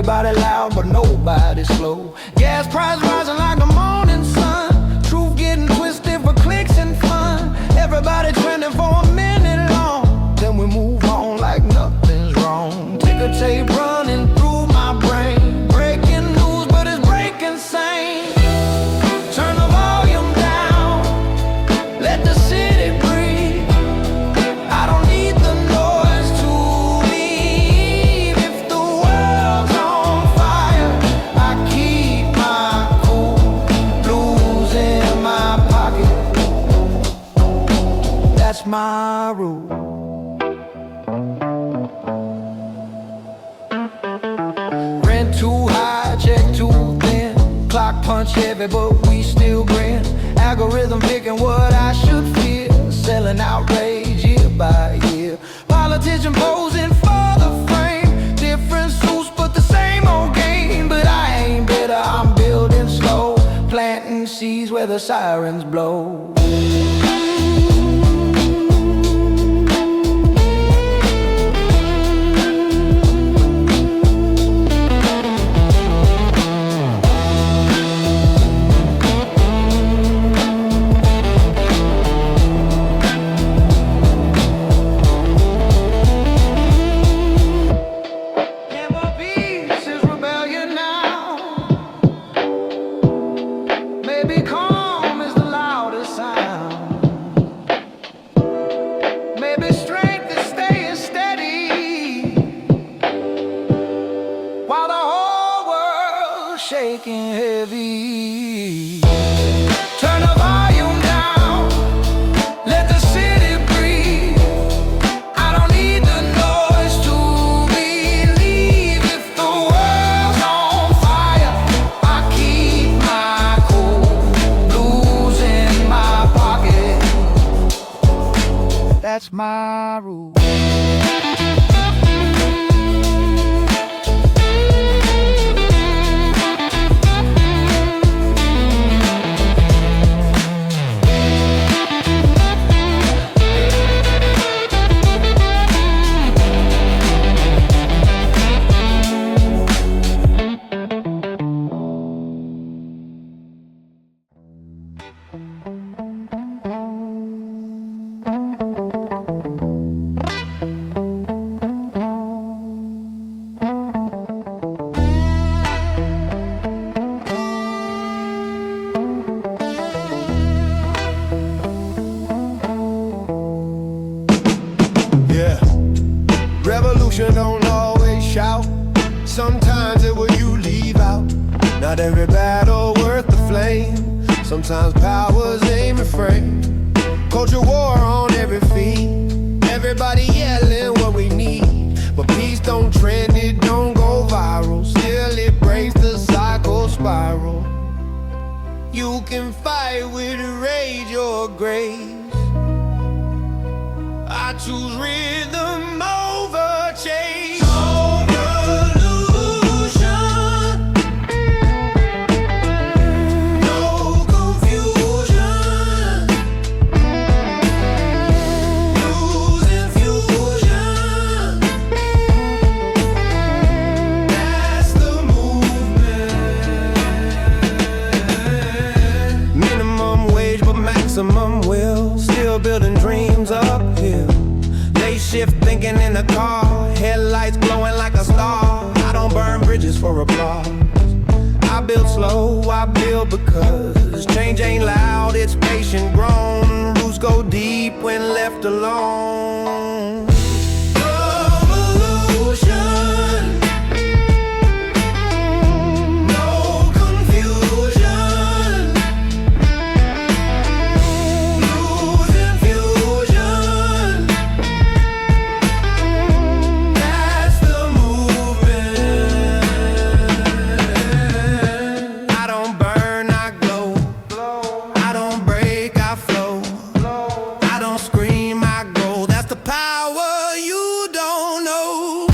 Everybody loud, but nobody slow. Gas price rising like the morning sun. Truth getting twisted for clicks and fun. Everybody trending for a minute long. Then we move on like nothing's wrong. Ticker tape running through my brain. Breaking news, but it's breaking sane. Turn the volume down. Let the city breathe. I don't need the noise to leave. If the world's on fire, I keep my cool. Blues in my pocket. That's my rule. Rent too high, check too thin. Clock punch heavy, but we still grin. Algorithm picking what I should fear. Selling outrage year by year. Politician posing for the frame. Different suits, but the same old game. But I ain't bitter, I'm building slow. Planting seeds where the sirens blow. Maybe calm is the loudest sound. Maybe strength is staying steady while the whole world's shaking heavy. Turn the volume down. Let the city breathe. I don't need the noise to believe. If the world's on fire, I keep my cool. Blues in my pocket. That's my rule. Yeah, revolution don't always shout. Sometimes it will you leave out. Not every battle worth the flame. Sometimes power's aim and frame. Culture war on every feed. Everybody yelling what we need. But peace don't trend, it don't go viral. Still it breaks the cycle spiral. You can fight with rage or grace. I choose rhythm over chase. No revolution, no confusion. Losing fusion. That's the movement. Minimum wage, but maximum will. Still building dreams uphill. Shift thinking in the car, headlights glowing like a star. I don't burn bridges for applause. I build slow, I build because change ain't loud, it's patient grown. Roots go deep when left alone. Revolution, no confusion. Losing fusion. That's the movement. I don't burn, I glow. I don't break, I flow. I don't scream, I grow. That's the power you don't know.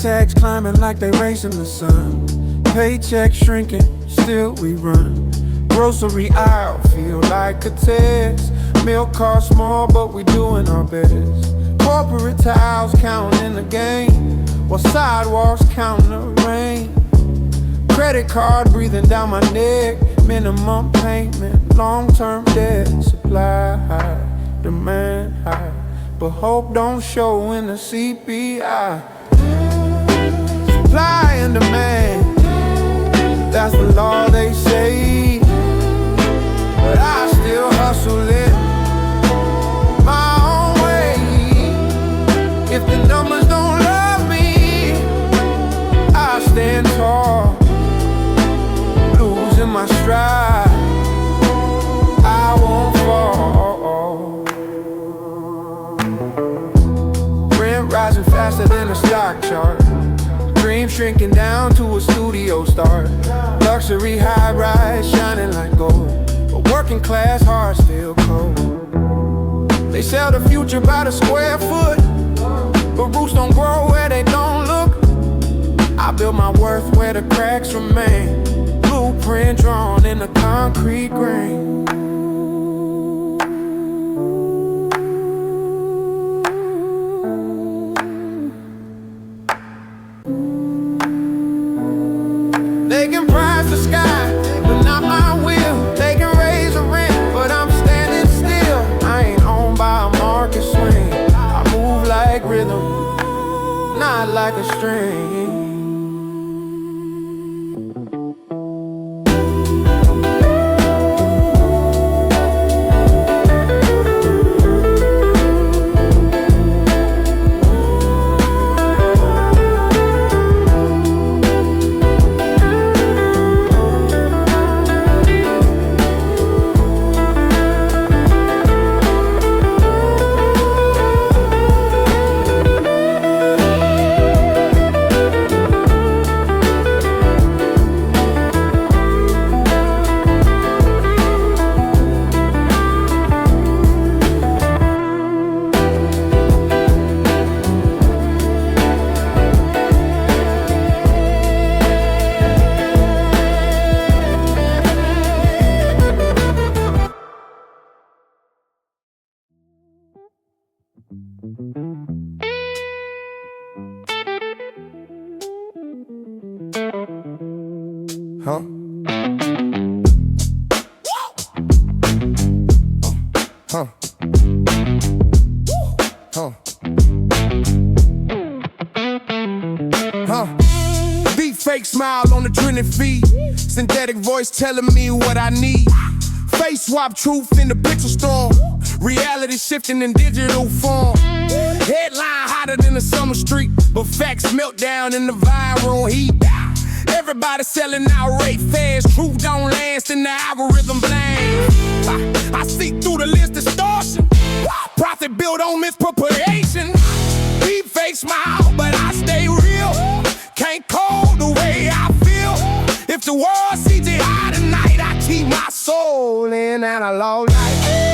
tags climbing like they racing the sun. Paycheck shrinking, still we run. Grocery aisle feel like a test. Milk cost small, but we doing our best. Corporate towels counting the game, while sidewalks counting the rain. Credit card breathing down my neck. Minimum payment, long-term debt. Supply high, demand high, but hope don't show in the CPI. Supply and demand, that's the law they say. But I still hustle it my own way. If the numbers don't love me, I stand tall, losing my stride, I won't fall. Rent rising faster than a stock chart. Dream shrinking down to a studio star. Luxury high-rise shining like gold, but working class hearts feel cold. They sell the future by the square foot, but roots don't grow where they don't look. I build my worth where the cracks remain. Blueprint drawn in the concrete grain. They can price the sky, but not my will. They can raise the rent, but I'm standing still. I ain't owned by a market swing. I move like rhythm, not like a string. Huh? Huh? Huh? Huh? Deepfake smile on the trending feed. Synthetic voice telling me what I need. Face swap truth in the pixel storm. Reality shifting in digital form. Headline hotter than the summer street, but facts melt down in the viral heat. Everybody selling outright fast. Truth don't last and the algorithm blame. I see through the list distortion. Profit built on misappropriation. Deepfake smile, but I stay real. Can't call the way I feel. If the world CGI tonight, I keep my soul in analog light.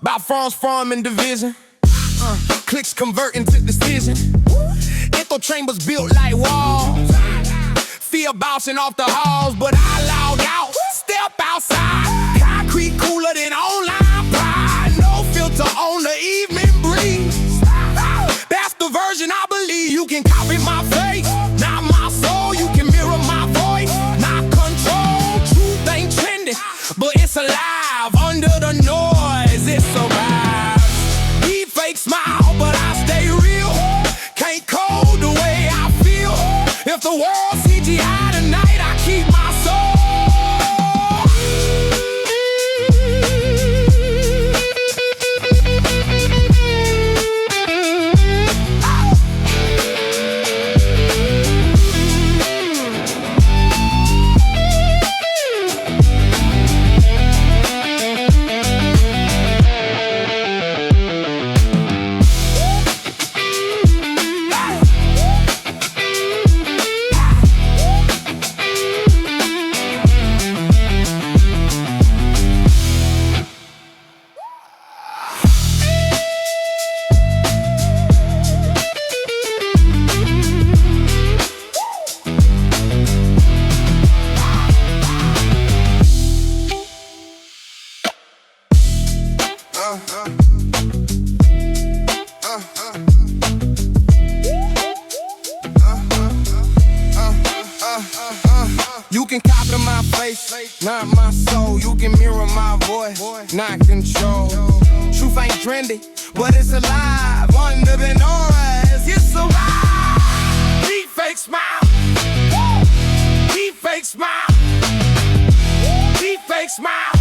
By farms, farm, and division. Clicks converting to decision. Echo chambers built like walls. Fear bouncing off the halls, but I log out. Step outside. Concrete cooler than online pride. No filter on the evening breeze. That's the version I believe. You can copy my face, not my soul. You can mirror my voice, not control. Truth ain't trending, but it's alive under the noise. It survives. Deepfake smile, but I stay real. Can't code the way I feel. If the world CGI tonight, I keep my soul. not control. Truth ain't trendy, but it's alive under binoculars. It's alive. Deepfake smile. Deepfake smile. Deepfake smile.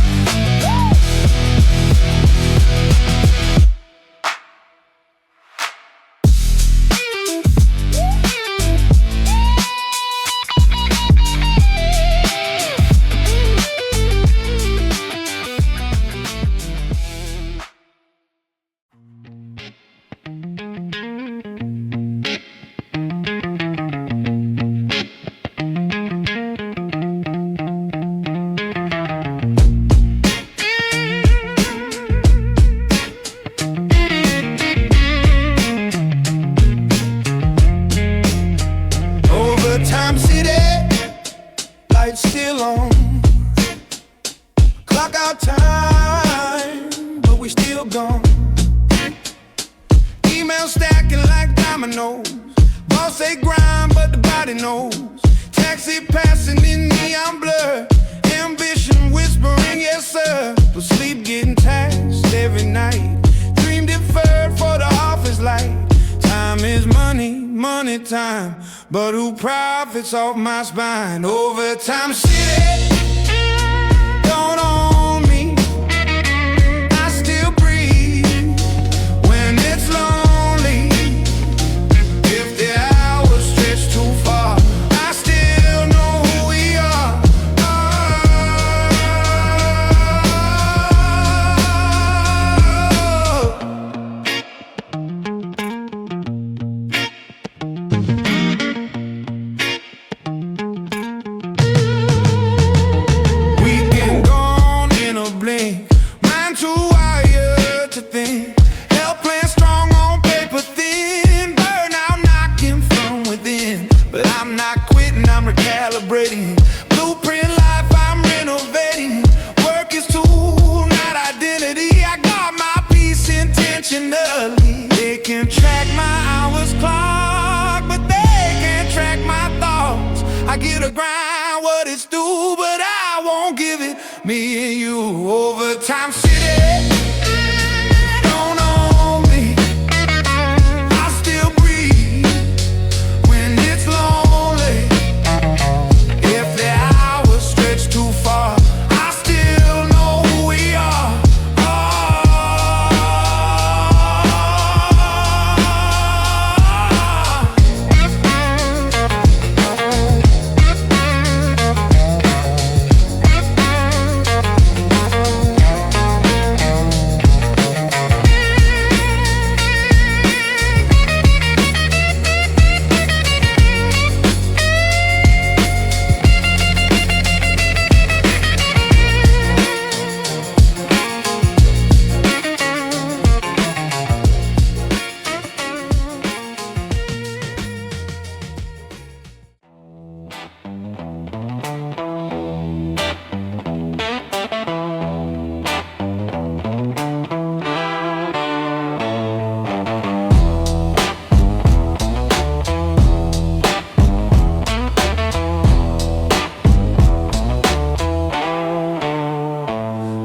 Time city, lights still on. Clock out time, but we still gone. Email stacking like dominoes. Boss say grind, but the body knows. Taxi passing in neon blur. Ambition whispering, yes sir. But sleep getting taxed every night. Dream deferred for the office light. Time is money, money time. But who profits off my spine? Overtime city, don't own me. I still breathe when it's lonely. If the hours stretch too far, I still know who we are. Mind too wired to think. Help playing strong on paper thin. Burnout knocking from within. But I'm not quitting, I'm recalibrating. Blueprint life, I'm renovating. Work is tool, not identity. I got my peace intentionally. They can track my hours clock, but they can't track my thoughts. I get a grind what it's due, but I won't give it. Me and you, overtime city, don't own me. I still breathe when it's lonely. If the hours stretch too far, I still know who we are.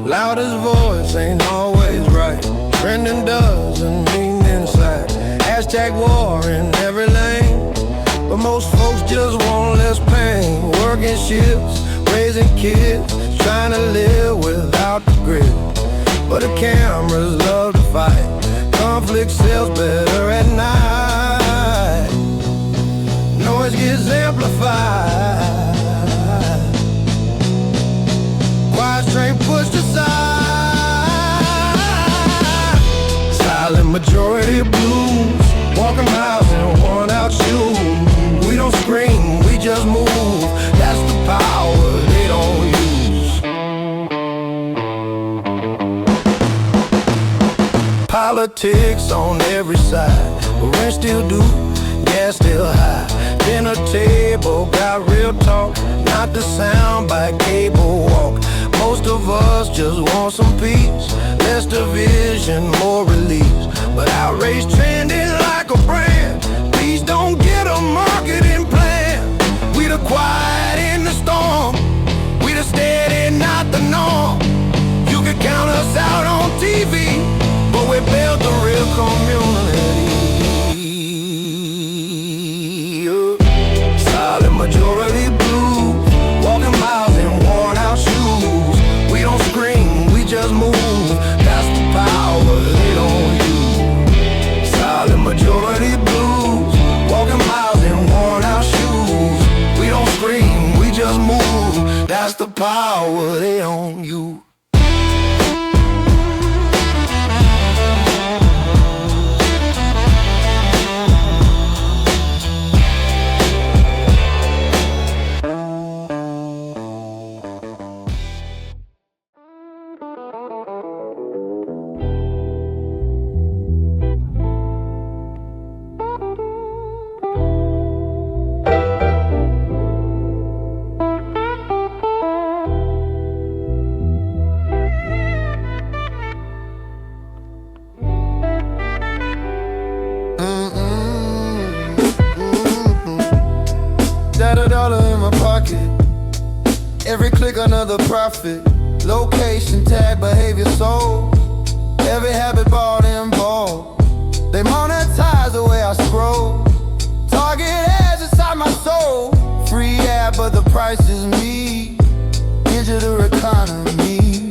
Loudest voice ain't always right. Trending doesn't mean insight. Hashtag war in every lane. But most folks just want less pain. Working shifts, raising kids, trying to live without the grit. But the cameras love to fight. Conflict sells better at night. Noise gets amplified. Quiet train pushed aside. Silent majority blues, walking miles in worn out shoes. We don't scream, we just move. That's the power they don't use. Politics on every side, but rent still due, gas still high. Dinner table got real talk, not the sound by cable walk. Most of us just want some peace, less division, more release. But outrage trending like a brand. Please don't get a marketing plan. We the quiet in the storm, we the steady, not the norm. You can count us out power, they own you. Got $1 in my pocket. Every click another profit. Location tag behavior sold. Every habit bought involved. They monetize the way I scroll. Target ads inside my soul. Free ad but the price is me. Digital economy.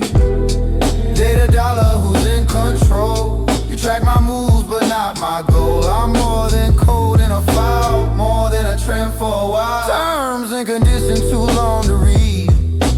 Data dollar who's in control. You track my moves but not my goal. I'm more than code in a file. More than a trend for a while. Terms and conditions too long to read.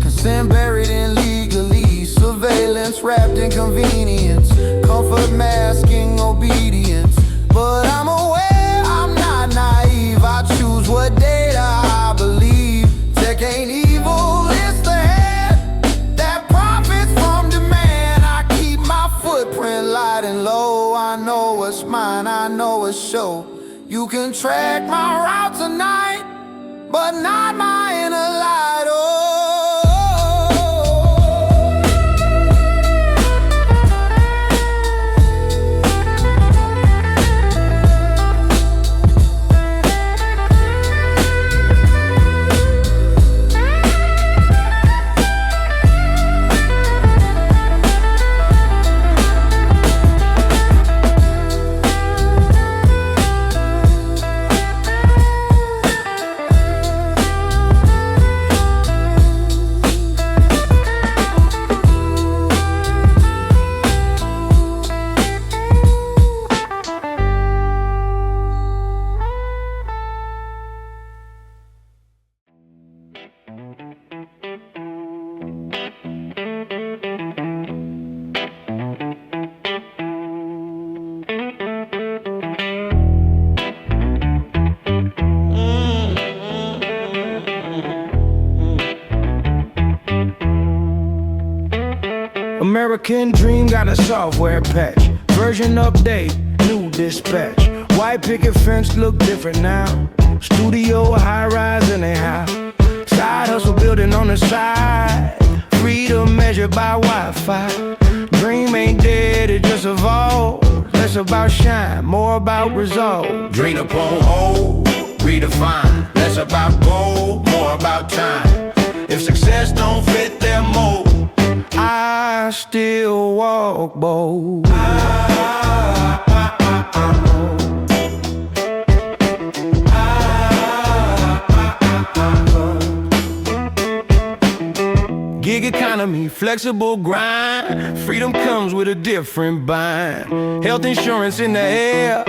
Consent buried in legalese. Surveillance wrapped in convenience. Comfort masking obedience. But I'm aware I'm not naive. I choose what data I believe. Tech ain't evil, it's the head that profits from demand. I keep my footprint light and low. I know what's mine, I know it's show. You can track my route tonight, but not my inner light. Oh. American Dream got a software patch. Version update, new dispatch. White picket fence look different now. Studio high rise anyhow. Side hustle building on the side. Freedom measured by Wi-Fi. Dream ain't dead, it just evolved. Less about shine, more about resolve. Dream upon hold, redefine. Less about gold, more about time. If success don't fit their mold, I still walk bold. Gig economy, flexible grind. Freedom comes with a different bind. Health insurance in the air.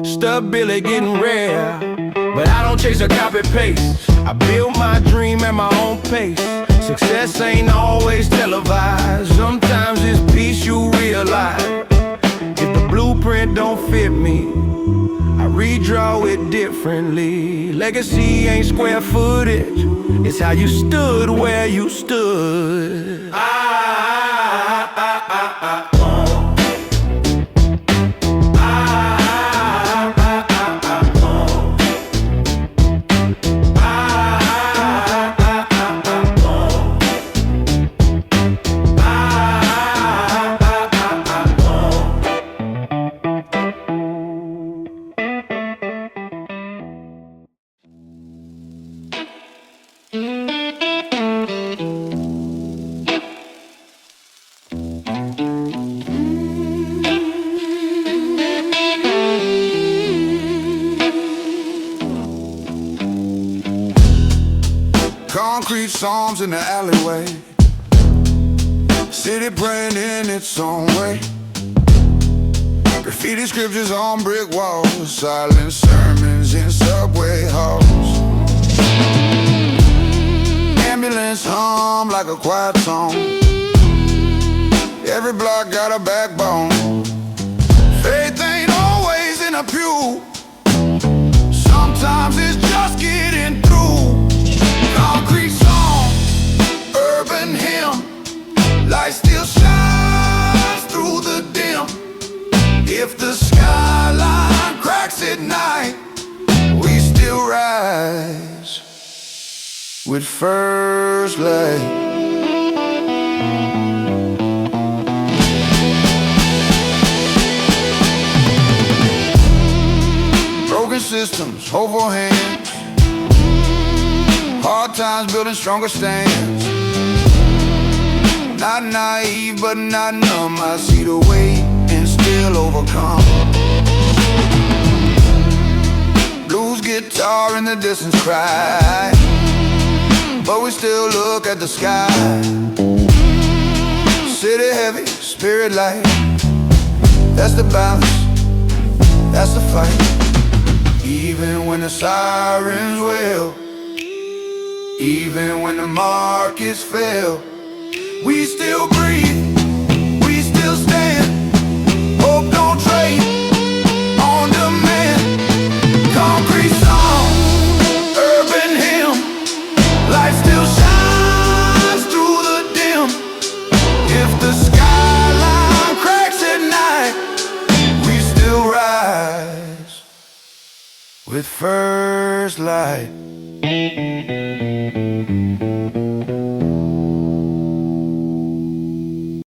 Stability getting rare. But I don't chase a copy paste. I build my dream at my own pace. Success ain't always televised. Sometimes it's peace you realize. If the blueprint don't fit me, I redraw it differently. Legacy ain't square footage. It's how you stood where you stood. Concrete psalms in the alleyway. City praying in its own way. Graffiti scriptures on brick walls. Silent sermons in subway halls. ambulance hum like a quiet song. Every block got a backbone. Faith ain't always in a pew. Sometimes it's just getting through. Concrete song, urban hymn. Light still shines through the dim. If the skyline cracks at night, we still rise with first light. Broken systems, hopeful hands. Hard times building stronger stands. Not naive, but not numb. I see the way and still overcome. Blues guitar in the distance cry, but we still look at the sky. City heavy, spirit light. That's the balance, that's the fight. Even when the sirens wail, even when the markets fail, we still breathe, we still stand. Hope don't trade, on demand. Concrete song, urban hymn. Light still shines through the dim. If the skyline cracks at night, we still rise with first light.